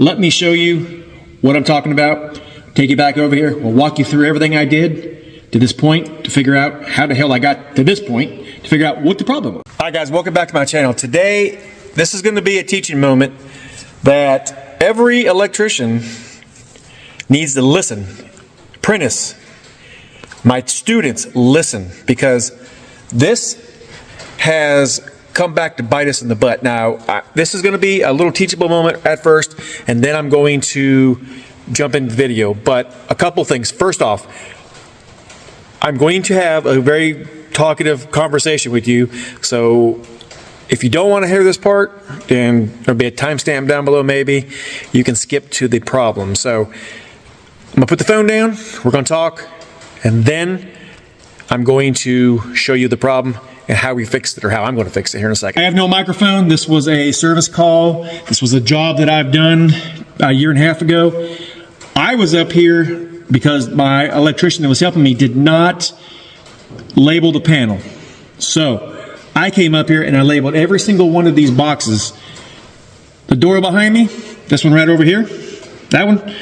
Let me show you what I'm talking about. Take you back over here. We'll walk you through everything I did to this point to figure out how the hell I got to this point to figure out what the problem was. All right, guys, welcome back to my channel. Today, this is going to be a teaching moment that every electrician needs to listen. Apprentice, my students, listen, because this has come back to bite us in the butt. Now, this is going to be a little teachable moment at first, and then I'm going to jump into video. But a couple things. First off, I'm going to have a very talkative conversation with you. So if you don't want to hear this part, then there'll be a timestamp down below maybe. You can skip to the problem. So I'm going to put the phone down, we're going to talk, and then I'm going to show you the problem and how we fixed it, or how I'm going to fix it here in a second. I have no microphone. This was a service call. This was a job that I've done a year and a half ago. I was up here because my electrician that was helping me did not label the panel. So I came up here and I labeled every single one of these boxes. The door behind me, this one right over here, that one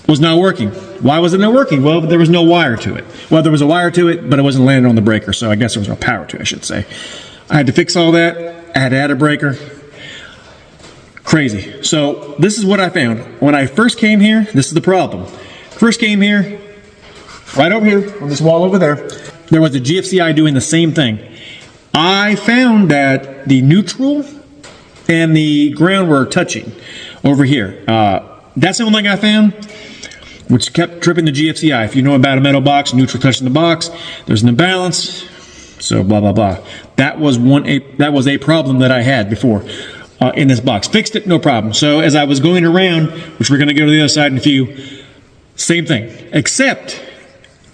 was not working. Why was it not working? Well, there was no wire to it. Well, there was a wire to it, but it wasn't landing on the breaker, so I guess there was no power to it, I should say. I had to fix all that. I had to add a breaker. Crazy. So this is what I found. When I first came here, this is the problem. First came here, right over here, on this wall over there was a GFCI doing the same thing. I found that the neutral and the ground were touching over here. That's the only thing I found, which kept tripping the GFCI. If you know about a metal box, neutral touching the box, there's an imbalance, so blah, blah, blah. That was a problem that I had before in this box. Fixed it, no problem. So as I was going around, which we're going to go to the other side in a few, same thing, except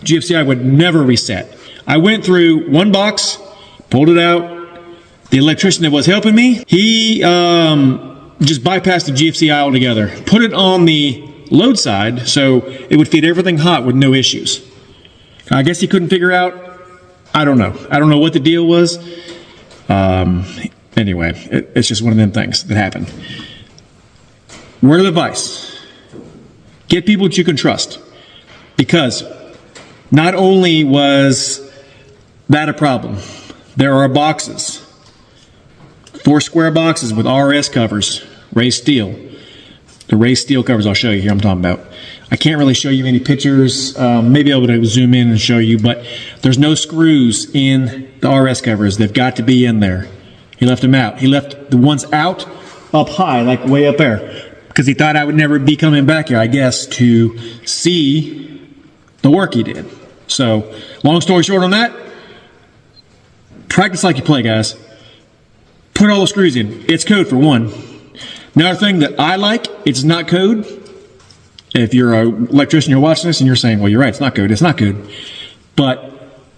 GFCI would never reset. I went through one box, pulled it out. The electrician that was helping me, he just bypassed the GFCI altogether. Put it on the load side so it would feed everything hot with no issues. I guess he couldn't figure out, I don't know. I don't know what the deal was. Anyway, it's just one of them things that happen. Word of advice, get people that you can trust, because not only was that a problem, there are boxes, 4 square boxes with RS covers, raised steel. The raised steel covers I'll show you here I'm talking about. I can't really show you any pictures, maybe I'll be able to zoom in and show you, but there's no screws in the RS covers. They've got to be in there. He left them out. He left the ones out up high, like way up there, because he thought I would never be coming back here, I guess, to see the work he did. So, long story short on that, practice like you play, guys. Put all the screws in. It's code for one. Another thing that I like, it's not code. If you're an electrician, you're watching this and you're saying, well, you're right, it's not code. It's not code. But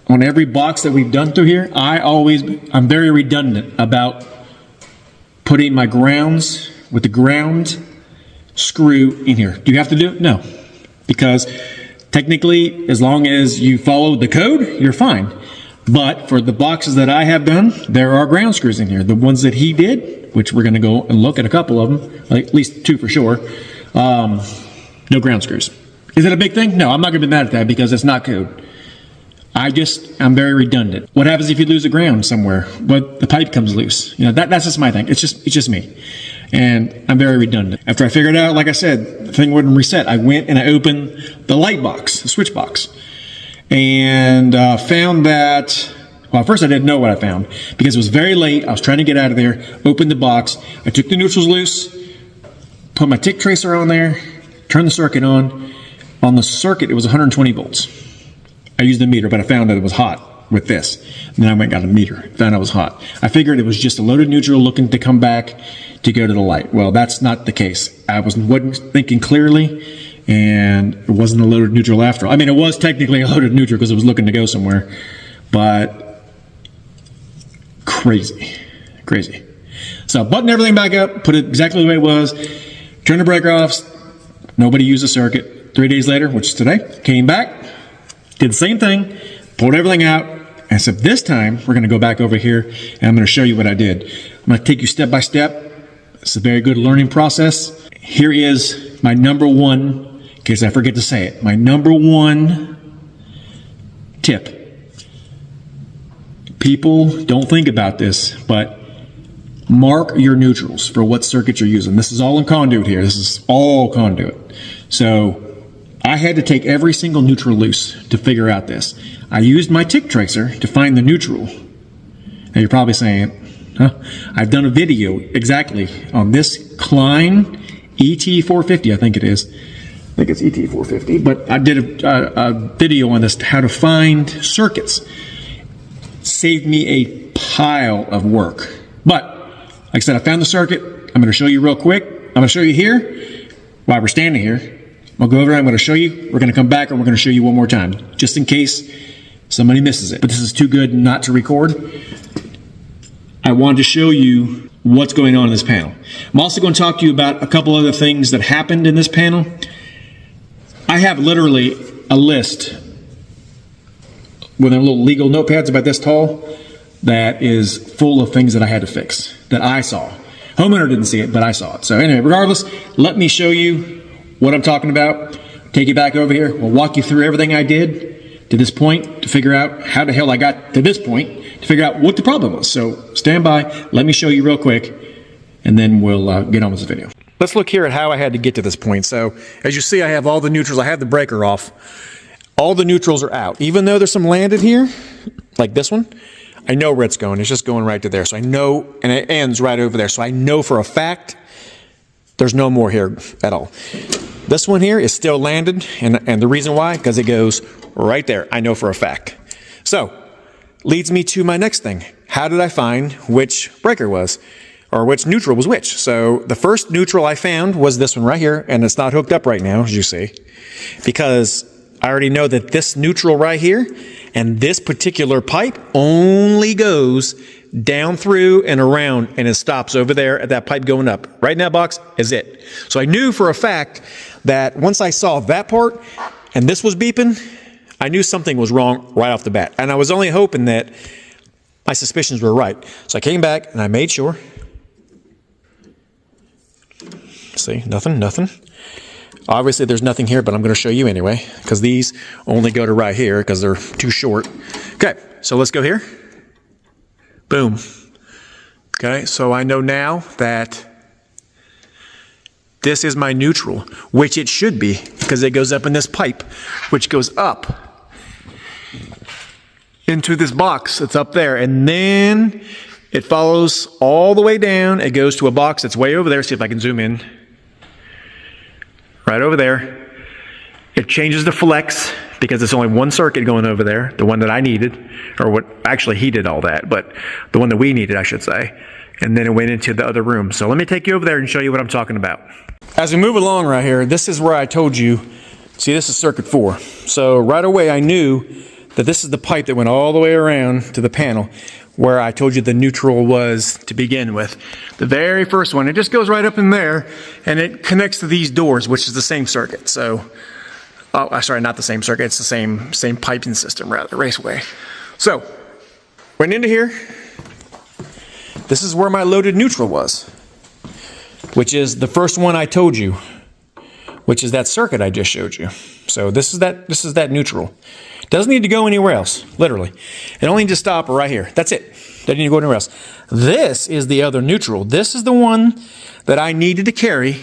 on every box that we've done through here, I'm very redundant about putting my grounds with the ground screw in here. Do you have to do it? No. Because technically, as long as you follow the code, you're fine. But for the boxes that I have done, there are ground screws in here. The ones that he did, which we're going to go and look at a couple of them, like at least 2 for sure, no ground screws. Is it a big thing? No, I'm not going to be mad at that because it's not code. I'm very redundant. What happens if you lose a ground somewhere? Well, the pipe comes loose. You know, that's just my thing. It's just me. And I'm very redundant. After I figured out, like I said, the thing wouldn't reset, I went and I opened the light box, the switch box. And found that, well, first I didn't know what I found because it was very late. I was trying to get out of there, opened the box. I took the neutrals loose, put my tick tracer on there, turned the circuit on. On the circuit, it was 120 volts. I used a meter, but I found that it was hot with this. And then I went and got a meter, found it was hot. I figured it was just a loaded neutral looking to come back to go to the light. Well, that's not the case. I wasn't thinking clearly. And it wasn't a loaded neutral after all. I mean, it was technically a loaded neutral because it was looking to go somewhere, but crazy. So button everything back up, put it exactly the way it was, turn the breaker off, nobody used the circuit. 3 days later, which is today, came back, did the same thing, pulled everything out, and said this time we're going to go back over here and I'm going to show you what I did. I'm going to take you step by step. It's a very good learning process. here is my number one, in case I forget to say it, my number one tip. People don't think about this, but mark your neutrals for what circuit you're using. This is all in conduit here. This is all conduit. So I had to take every single neutral loose to figure out this. I used my tick tracer to find the neutral. Now you're probably saying, huh? I've done a video exactly on this Klein ET450, I think it is. I think it's ET450, but I did a video on this, how to find circuits. Saved me a pile of work. But, like I said, I found the circuit. I'm going to show you real quick. I'm going to show you here, while we're standing here. I'll go over there, I'm going to show you. We're going to come back and we're going to show you one more time, just in case somebody misses it. But this is too good not to record. I wanted to show you what's going on in this panel. I'm also going to talk to you about a couple other things that happened in this panel. I have literally a list with their little legal notepads about this tall that is full of things that I had to fix, that I saw. Homeowner didn't see it, but I saw it. So anyway, regardless, let me show you what I'm talking about. Take you back over here. We'll walk you through everything I did to this point to figure out how the hell I got to this point, to figure out what the problem was. So stand by, let me show you real quick, and then we'll get on with the video. Let's look here at how I had to get to this point. So as you see, I have all the neutrals. I have the breaker off. All the neutrals are out. Even though there's some landed here, like this one, I know where it's going. It's just going right to there. So I know, and it ends right over there. So I know for a fact there's no more here at all. This one here is still landed, and the reason why, because it goes right there. I know for a fact. So, leads me to my next thing. How did I find which breaker was, or which neutral was which? So, the first neutral I found was this one right here, and it's not hooked up right now, as you see, because I already know that this neutral right here and this particular pipe only goes down through and around, and it stops over there at that pipe going up. Right in that box is it. So I knew for a fact that once I saw that part and this was beeping, I knew something was wrong right off the bat. And I was only hoping that my suspicions were right. So I came back and I made sure. See, nothing. Obviously there's nothing here, but I'm going to show you anyway, because these only go to right here because they're too short. Okay, so let's go here. Boom. Okay, so I know now that this is my neutral, which it should be, because it goes up in this pipe, which goes up into this box that's up there, and then it follows all the way down. It goes to a box that's way over there. See if I can zoom in. Right over there. It changes the flex, because it's only one circuit going over there, the one that I needed, or what, actually he did all that, but the one that we needed, I should say. And then it went into the other room. So let me take you over there and show you what I'm talking about. As we move along right here, this is where I told you, see, this is circuit 4. So right away I knew that this is the pipe that went all the way around to the panel where I told you the neutral was to begin with. The very first one, it just goes right up in there, and it connects to these doors, which is the same circuit. So, oh, sorry, not the same circuit. It's the same piping system, rather, raceway. So, went into here. This is where my loaded neutral was, which is the first one I told you, which is that circuit I just showed you. So this is that neutral. Doesn't need to go anywhere else, literally. It only needs to stop right here. That's it. Doesn't need to go anywhere else. This is the other neutral. This is the one that I needed to carry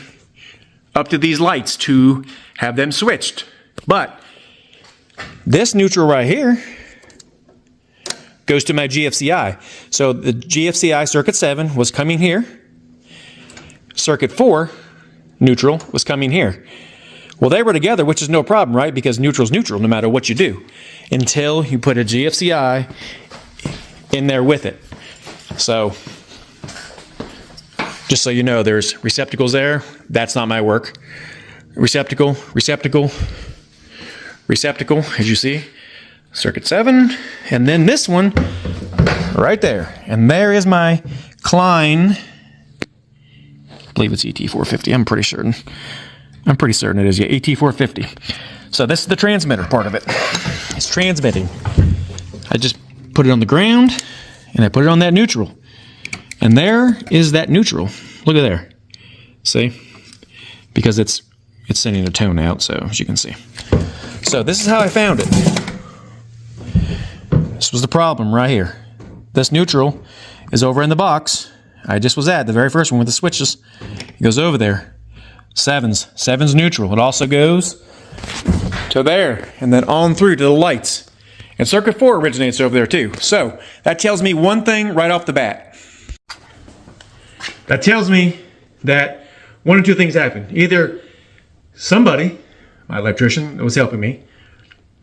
up to these lights to have them switched. But this neutral right here goes to my GFCI. So the GFCI circuit 7 was coming here. Circuit 4 neutral was coming here. Well, they were together, which is no problem, right? Because neutral's neutral no matter what you do, until you put a GFCI in there with it. So, just so you know, there's receptacles there. That's not my work. Receptacle, as you see. Circuit 7, and then this one right there. And there is my Klein, I believe it's ET450, I'm pretty certain it is, yeah, ET450. So this is the transmitter part of it. It's transmitting. I just put it on the ground, and I put it on that neutral. And there is that neutral. Look at there. See? because it's sending a tone out, so as you can see. So this is how I found it. This was the problem right here. This neutral is over in the box I just was at, the very first one with the switches. It goes over there. Seven's neutral. It also goes to there, and then on through to the lights. And circuit 4 originates over there too. So that tells me one thing right off the bat. That tells me that one or two things happened. Either somebody, my electrician that was helping me,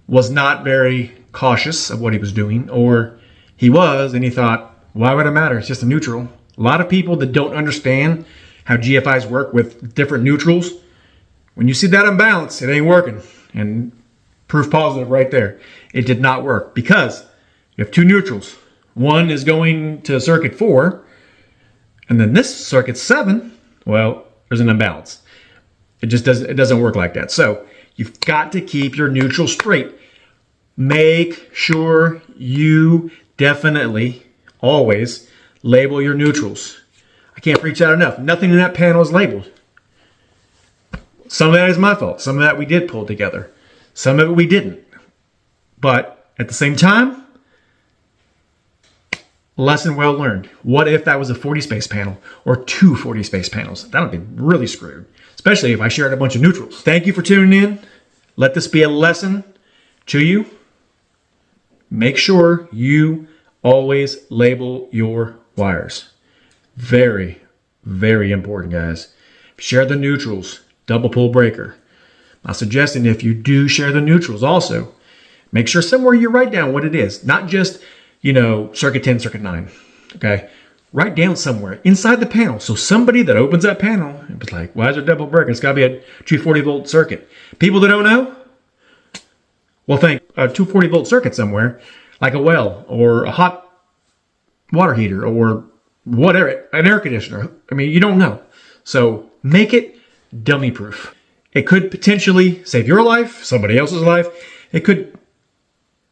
was not very cautious of what he was doing, or he was and he thought, why would it matter? It's just a neutral. A lot of people that don't understand how GFIs work with different neutrals, when you see that imbalance, it ain't working. And proof positive right there. It did not work because you have two neutrals. One is going to circuit 4, and then this circuit 7, well, there's an imbalance. It doesn't work like that. So you've got to keep your neutral straight. Make sure you definitely always label your neutrals. I can't preach that enough. Nothing in that panel is labeled. Some of that is my fault. Some of that we did pull together. Some of it we didn't. But at the same time, lesson well learned. What if that was a 40 space panel or two 40 space panels? That would be really screwed, especially if I shared a bunch of neutrals. Thank you for tuning in. Let this be a lesson to you. Make sure you always label your wires. Very, very important, guys. Share the neutrals. Double pole breaker. I'm suggesting if you do share the neutrals also, make sure somewhere you write down what it is. Not just, circuit 10, circuit 9. Okay? Write down somewhere inside the panel. So somebody that opens that panel and be like, why is there double breaker? It's got to be a 240 volt circuit. People that don't know, well, think a 240 volt circuit somewhere, like a well or a hot water heater or whatever, an air conditioner. I mean, you don't know. So make it dummy proof. It could potentially save your life, somebody else's life. It could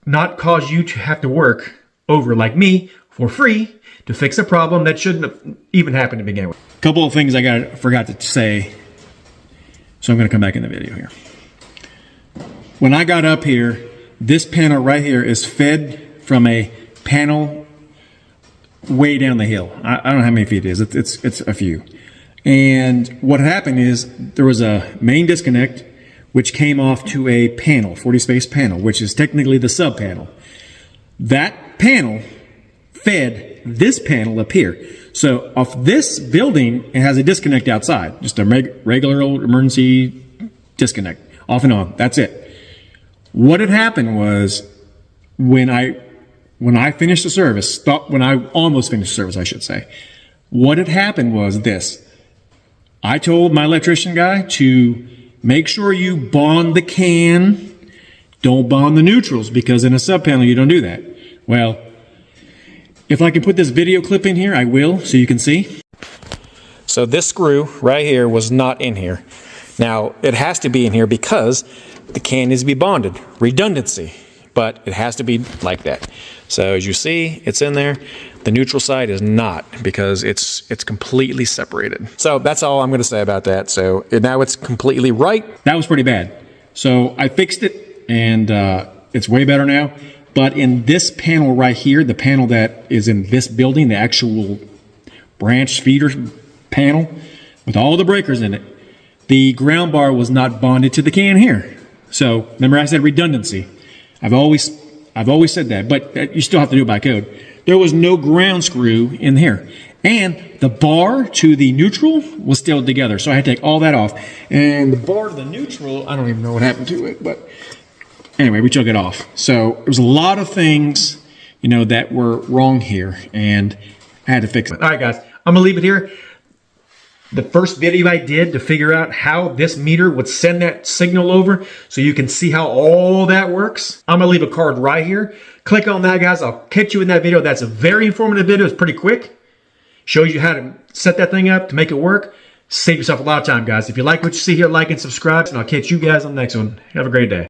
not cause you to have to work over, like me, for free to fix a problem that shouldn't have even happened to begin with. A couple of things I forgot to say, so I'm going to come back in the video here. When I got up here, this panel right here is fed from a panel way down the hill. I don't know how many feet it is. It's a few. And what happened is there was a main disconnect which came off to a panel, 40 space panel, which is technically the sub panel. That panel fed this panel up here. So off this building, it has a disconnect outside, just a regular old emergency disconnect, off and on. That's it. What had happened was when I finished the service, when I almost finished the service, I should say, what had happened was this. I told my electrician guy to make sure you bond the can, don't bond the neutrals, because in a sub panel you don't do that. Well, if I can put this video clip in here, I will, so you can see. So this screw right here was not in here. Now, it has to be in here because the can needs to be bonded. Redundancy, but it has to be like that. So as you see, it's in there. The neutral side is not, because it's completely separated. So that's all I'm going to say about that. So now it's completely right. That was pretty bad. So I fixed it, and it's way better now. But in this panel right here, the panel that is in this building, the actual branch feeder panel with all the breakers in it, the ground bar was not bonded to the can here. So remember I said redundancy. I've always said that, but you still have to do it by code. There was no ground screw in here. And the bar to the neutral was still together. So I had to take all that off. And the bar to the neutral, I don't even know what happened to it. But anyway, we took it off. So there was a lot of things, that were wrong here. And I had to fix it. All right, guys. I'm going to leave it here. The first video I did to figure out how this meter would send that signal over so you can see how all that works. I'm going to leave a card right here. Click on that, guys. I'll catch you in that video. That's a very informative video. It's pretty quick. Shows you how to set that thing up to make it work. Save yourself a lot of time, guys. If you like what you see here, like and subscribe, and I'll catch you guys on the next one. Have a great day.